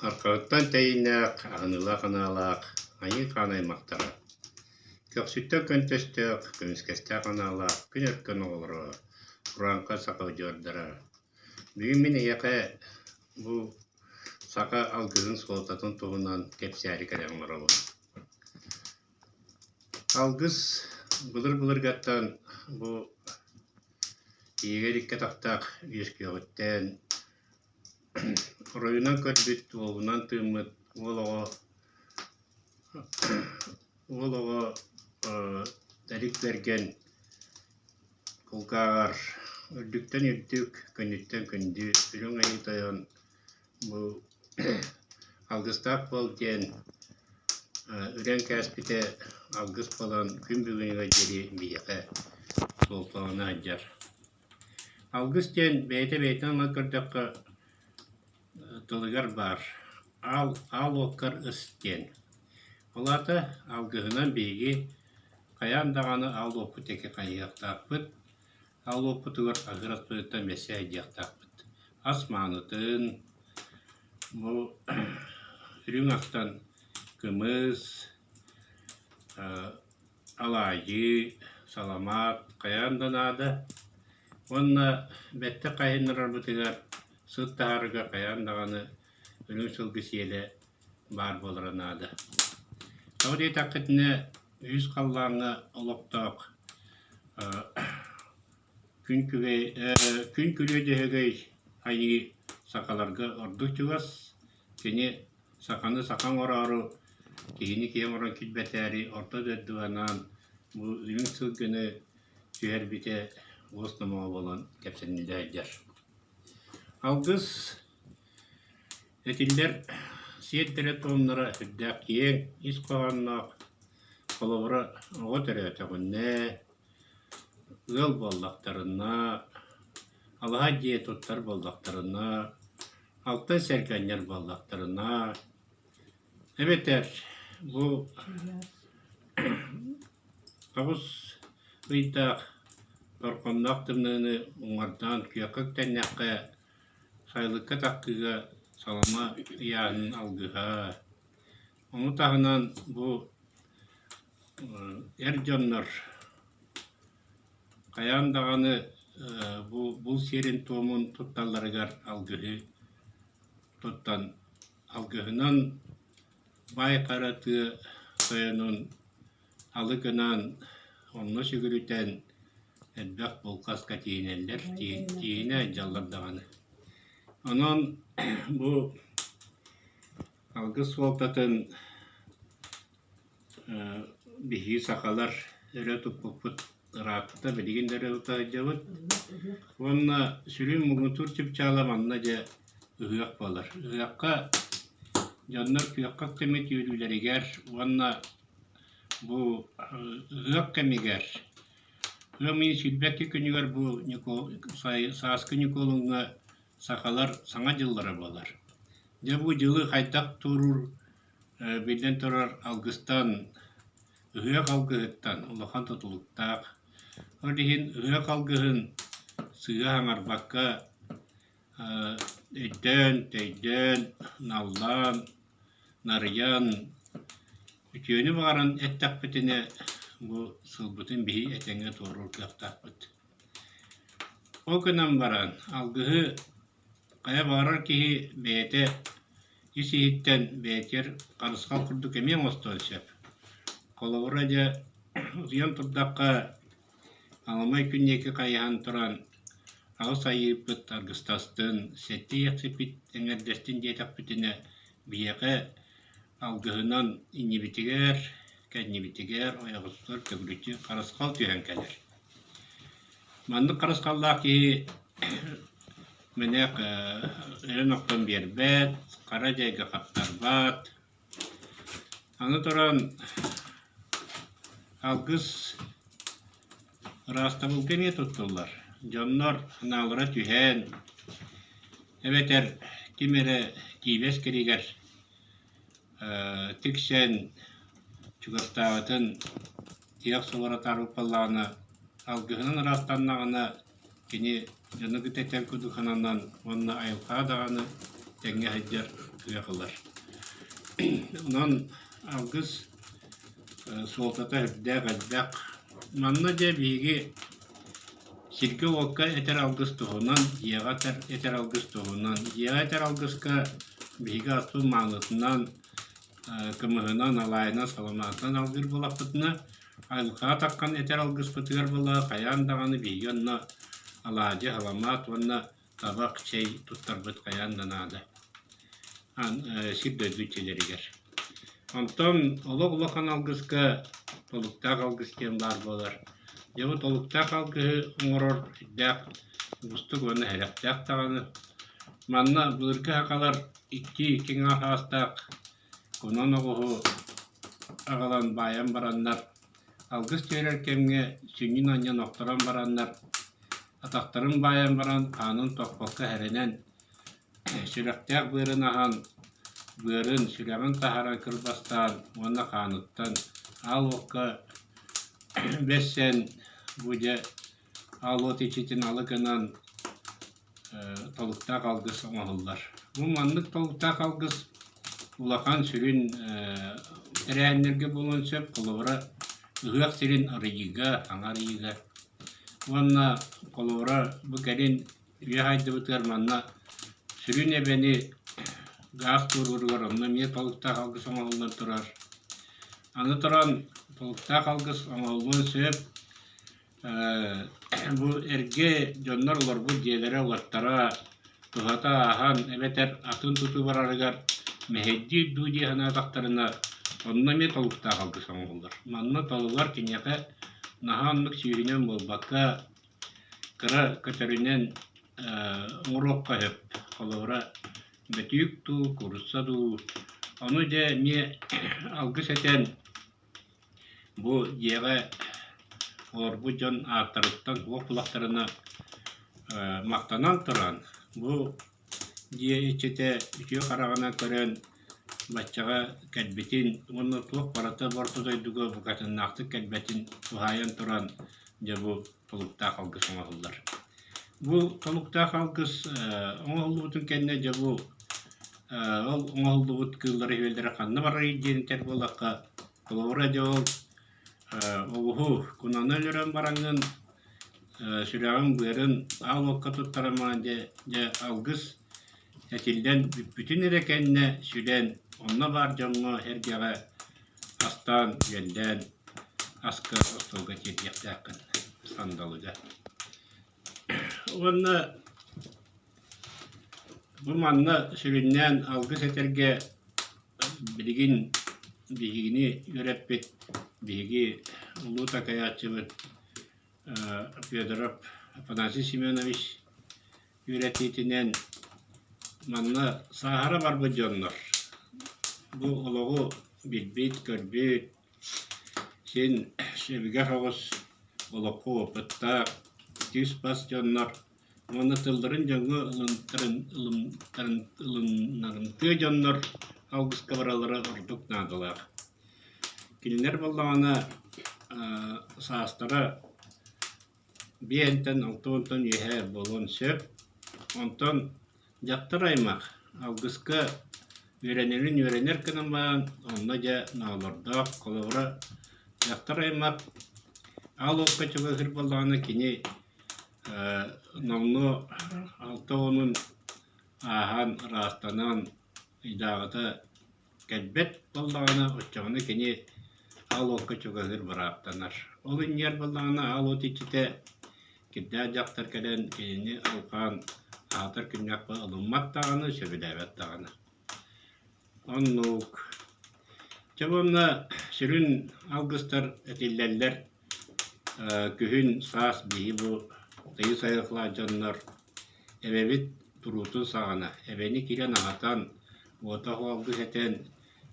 Арқауттан тәйінәк, ағынылақ қаналақ, айы қанаймақтара. Көксүттен көнтөстөк, көміскесте қаналақ, күн өткен оғылыры, құранқа сақау жордыра. Бүгін мен еқе бұл сақа алгызын солтатын туғынан кепсәрі кәрен ұралым. Алгыз бұлыр-бұлыр ғаттан бұл егерікке тақтақ үйеске өттен Ройынан көрбіт, олынан тымыт, олығы дәрік берген құлқағар, үрдіктен үрдік, көндіктен көнді, үрің айытайын бұл алғыстақ бол ден, үрен кәспіте алғыз болан күн бүгінгі жері бейіқі солтауына жар. Алғыз ден бәйті-бәйтін аңа көрдіққа тылығар бар. Ал оққар үстен. Олаты алғығынан бейге қаяндағаны ал оқы теке қайықтақпыт. Ал оқы тұғыр ағыратпыттан мәсе әдияқтақпыт. Асманытын, бұл үрің ақтан күміз, алайы, саламат, қаянданады. Онна бәтті қайынырар бұтығар Сұттағарыға қаяндағаны үрің сылғы селі бар болыранады. Таудай тақытыны үз қаллаңы олықтақ күн күлейдігей айы сақаларға ордық жүгас. Кені сақаны сақаң орару, кейіні кейін оран күлбәтәрі орта дөддуанан бұл үрің сылғыны сүйер біте осынымаға болан кәпсенілді әйдер. Алгыз әтілдер сеттері тонлары үрдәк ең ис қоғаннақ қолығыры оғы түрі өтіғінне, ұл болдақтарына, алға дие тұттар болдақтарына, алты сәркәнер болдақтарына. Әбетер, бұл қағыз ұйдақ торқындақ тымныны оңардан күйеқік тәннәққа Сайлыққа таққыға салама ұяғын алғыға. Оны тағынан бұл әр жонлар қаяндағаны бұл серін туымын тұтталарығар алғығы. Тұттан алғығынан бай қараты соянын алығынан онны сүгірітен әдбәк бұл қасқа тейінелер тейіне жаллардағаны. Онан бұл алғыз солтатын бігі сақалар өрі тұппұппыт рақыта білігіндері ұтағы жауыт. Онына сүрін мұғын тұрчып чаламанына же ұғық болар. Ұғыққа жаннар күйаққа кәмет үйрілерігер. Онына бұл ұғық кәмегер. Ұғымын сүлбәкке күнігер бұл саасқы Николыңға сақалар саңа жыллары болар. Бұл жылы қайдақ тұрыр, белден тұрар алғыстан, ұғық алғығыттан, ұлақан тұтылықтақ. Ордеген ұғық алғығын сыға аңарбаққа өйден, тәйден, налдан, нарыян, үтіөні бағаран әттақ бітіне бұл сылбытын бейі әтеңе тұрыр қияқтақ біт. Ол күнен баран алғығы Қая бағарар кейі бәйті есейттен бәйтер қарысқал күрдік емен осты өлсеп. Қолығыра де ұзиян тұрдаққа аламай күннекі қайыған тұран ағыс айыпыт арғыстастын, сәтті еқсепіт әңердестін дейтақ бітіне бейеқі алғығынан инебітігер, кәднебітігер, ойағыстыр, көгіліті қарысқал түйен кәлер. Манды қарысқаллақ кейі Менек өрін оқтан бербәт, қара жайға қаптар бат. Аны тұран алғыз растабыл кеме тұттылар. Жонлар аналыра түйен. Әбетер кемері кейбес керегер. Тіксен чүгіртағытын тияқ солара тарып қалағына алғығынан растаннағына кені Жаны күтәтен күді қананан, онына айылға дағаны тәңе әйдер кыякалар. Онан алгыс солтата хүрдәк әлбәк. Манна де биги сирге окка этер алгыс туһунан, ягатер этер алгыс туһунан, ягатер алгыска биги ату маңытынан кымыһынан алайына саламатынан алгыр булапытына айлыка таккан этер алгыс пытыгар була, каян даганы биги онна алаажы халамат, онна табак чей туттарбыт каян данады. Сирдөйдү челеригер. Онтон олог-олохан алгыска толуктак алгыс тем бар болар. Жабы толуктак алгысы оңорор иддәк устук оны хәрәктәк таганы. Манна булыркы хакалар икки кеңа хастак конон огу агалан баян бараннар. Алгыс терер кемге сүннин анья ноқтаран бараннар. Атактарын баян баран канун токпокка хәренен сүрәктәк бырын ахан бырын сүрәгын тахаран кырбастан, оны кануттан ал окка бессен буде алот ичитин алыгынан толуктак алгыс оңоллар. Бу маннык толуктак алгыс улахан сүрүн терәннерге болон сөп коловра ыгак сирин арыйга, аңарыйга. Онна коловра бу кәрин үйәһайды бутыр манна сүрүн эбени газ тургургар онна мие толуктак алгыс оңоллар турар. Аны туран толуктак алгыс оңоллун сөп бу эрге жоннор олар бу диелере олаттара тухата ахан эбетер атын туту барарыгар мехедди дуди хана тактарына онна мие толуктак алгыс оңоллар. Манна толулар киняка наханлык сүйринен болбакка кыра көтөрүнен оңорокка хөп колора бетүк ту курсаду аны де мие алгыс этен бу диеге орбу жон артарыттан ол кулактарына мактанан туран бу дие ичете үчө карагана көрөн баччага кәлбетин оны тук барата бортодойдуго букатын накты кәлбетин тухаян туран же бу толуктак алгыс оңоллар. Бу толуктак алгыс оңоллубутун кенне же бу ол оңоллубут кыллары хевелдере канны барры идиентер болакка коловра же ол огуху кунаны өлөрөн бараңын сүрәгын быырын ал окка туттараман же алгыс этилден бүтүн эрекенне сүлен онна бар жоңго эргеге астан желден аска остолга кетияктакын сандалыга. Онна бу манна сүрүннен алгыс этерге билигин бигини өрөппит биги улуу такаячыбыт Федоров Афанасий Семенович үйрәтитинен манна сахара бар бу жоннор. Бу ологу билбит, көрбүт, сен шебиге хогус олоққу опытта тюс бас жоннор. Оны тылдырын жоңғы ылыннарын жоннор алгыска баралары ордук надылар. Килинер болдағана саастара биентен алтуынтын ехе болон сөп, онтон жақтыр аймақ алгыска үйренер кінім баған, онна жа наалырдақ, қолығыра жақтыр аймақ ал оққа чөгі ғыр болдағана кені науны алты оның ахан растанан идағыда кәлбет болдағана ұтчағына кені ал оққа чөгі ғыр барақтанар. Ол инер болдағана ал от ичите кедда жақтар кәден кені алқан атыр күннәк ба ылыммат тағаны, сөбіләбет тағаны. Оннук. Чабымна сүрін алгыстар әтилләлләр күхін саас бейі бұ тыйы сайықла жоннор әбәбет тұрутын сағана. Әбәні келен ағатан отағу алгыс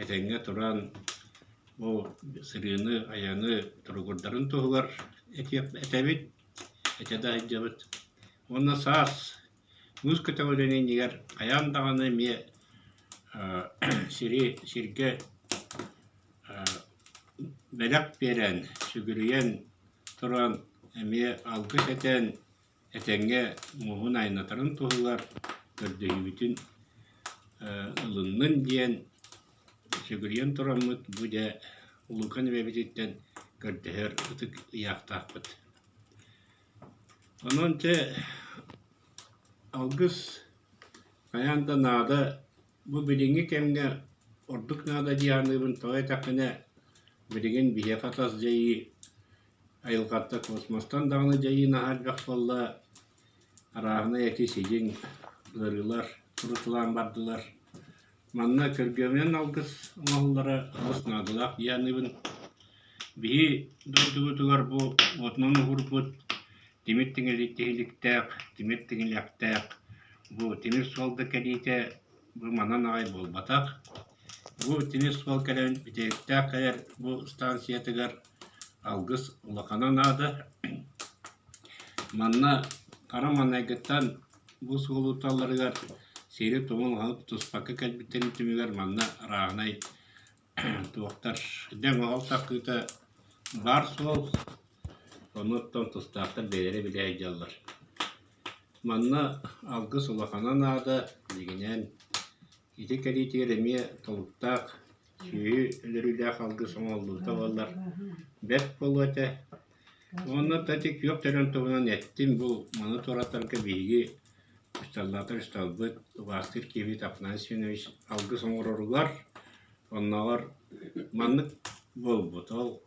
әтенге тұран бұ сырыны, аяны тұрғырдарын тұғылар әтәбет, әтәді әджабыт. Онна саас мұз көтәуленен егер аяндағаны ме сирге бәләк берен, сүгіріен тұран әме алгыс әтенге мұғын айнатарын тұғылар көрдейі бүтін ылыннын диэн сүгүрүйен тураммыт бу да улукан эбебититтен көрдөһөр ытык ыяктаакпыт. Онон те алгыс аянда наада бу билиңи кемге ордук наада дианыбын тоя такына билигин бие катас жайы айылгатта космостан даганы жайы нахалбак болла арағына эки сидиң ырылар турутулаан бардылар. Манна көргөмөн алгыс оңоллары алыс наадылаак дианыбын биһи дойдугутугар бу отнон угурбут тимир тиңиликтээк тимир тиңилэктээк бу тимир суолда кэлиите бу манан агай болбатак. Бу тимир суол кэлэн битээктээк кэлэр бу станциятыгар алгыс улакана наада. Манна кара манайгыттан бу суолуталларыгар сери томун халып туспакка кэлбиттен түмүгер манна араагынай туоктар ден оол таккыта бар суол оноттон тустаактар бээлери билээ жаллар. Манна алгыс улакана наада дигинен ити кэлиитигер эмие толуктаак сүйүү өлөрүлээх алгыс оңоллуута боллар бэт болуэте. Онна татик yok төлөн тугунан эттим бу маны туратарга биги ustallатыр сталбыт Вастыр Кевит Афанасьевич алгыс оңорорулар оннагар маннык болбут ол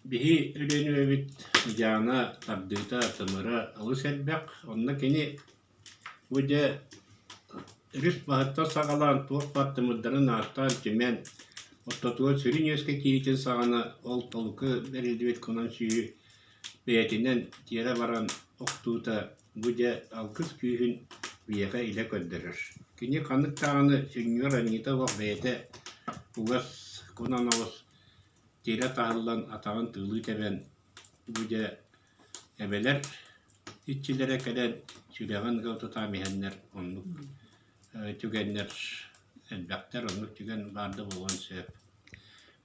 биһи өлөнүбүт жана тардыта тымыра алыс элбек онна кени бүде рүс бахатта сагалан туок баттымыдарын аттан түмен оттотуга сүрүнөскө киитин сагана ол толку берилдибет конан сүйү бээтинен тиэре баран октуута бүде алгыс күүһүн биэхэ илэ көддөрөр. Кини канык таганы сүннүөр анита бак бээтэ угас конан оос тиэре тахыллан атагын тыылыы тебен бүде эбелер итчилере келен сүлэгэн гылтыта миһэннер оннук түгеннер элбэктер оннук түген барды болгон сөп.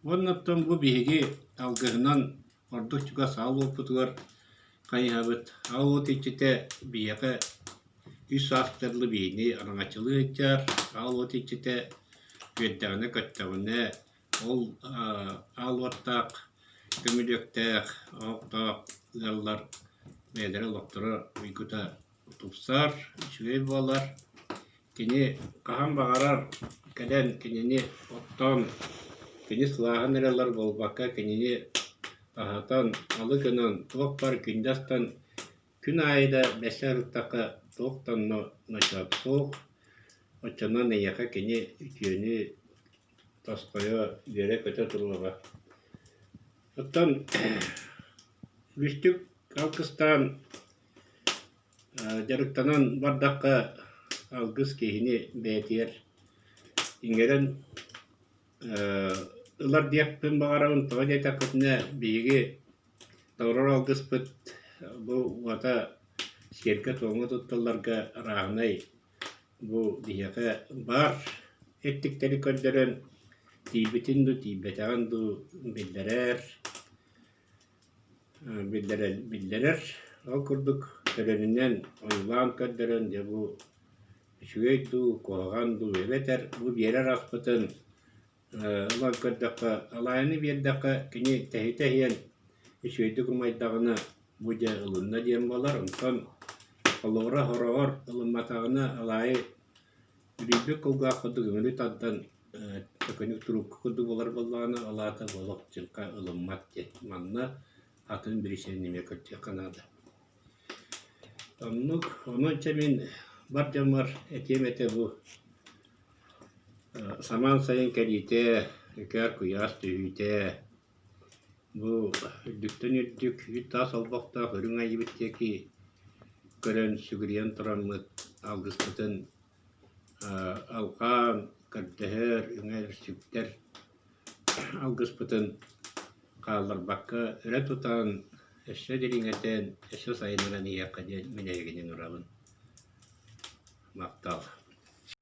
Онноттон бу биһиги алгыһынан ордук түга саал болпутугар кайһабыт аут ичите биэхэ үс астырлы биини араңачылыы иччаар аут ичите күөддэгэнэ көттөгүнэ ол алуаттаак көмүлөктээк октоок ыаллар бээлери локтора уйгута тупсар үчүгэй буолар кини кахан багарар келен кинини оттон кини сылаахан эрелер болбакка кинини ахатан алыгынан туок бар күндастан күн айда бесерыттака туоктанно начап суох очонон эйяка кини үтүөнү тоскойо бере көтө туруга. Оттон бүстүк алкыстан жарыктанан бардакка алгыс кихини бээтиер иңерен ылар диэкпин багарабын тоҕо такытына бииги торор алгыспыт бу уата сиэргэ тоҥо тутталларга араагынай бу диэхэ бар эттиктери көрдөрөн тиибитин ду тиибетэгэн ду биллерер ол курдук төлөнүнен оюлаан көрдөрөн же бу үчүгэй ду куоган ду эбетер бу биэрер аспытын улар көрдөккө алайыны биэрдэккэ кини тэхитэхиэн үчүгэйдү кумайдагына бу же ылынна диэн болар онтон олоора хорогор ылымматагына алайы үрийбек кулгаах курдук үҥүлү тардан төкөнүк турукку курдук болар боллагына алаата болок жылка ылыммат дет манна атын биришен неме көттү канада. Онунча мен бар жамар этемете бу саман сайын кэлиите үкөр куяас түйүте бу үдүктөн үрдүк үттаа солбокта өрүң айыбыттеки көрөн сүгүриен тураммыт алгыспытын алкаан көрдөһөр үңөр сүктер алгыспытын кааларбакка өрө тутан эссе дириңетен эссе сайыныран иякка менегинин урабын мактал.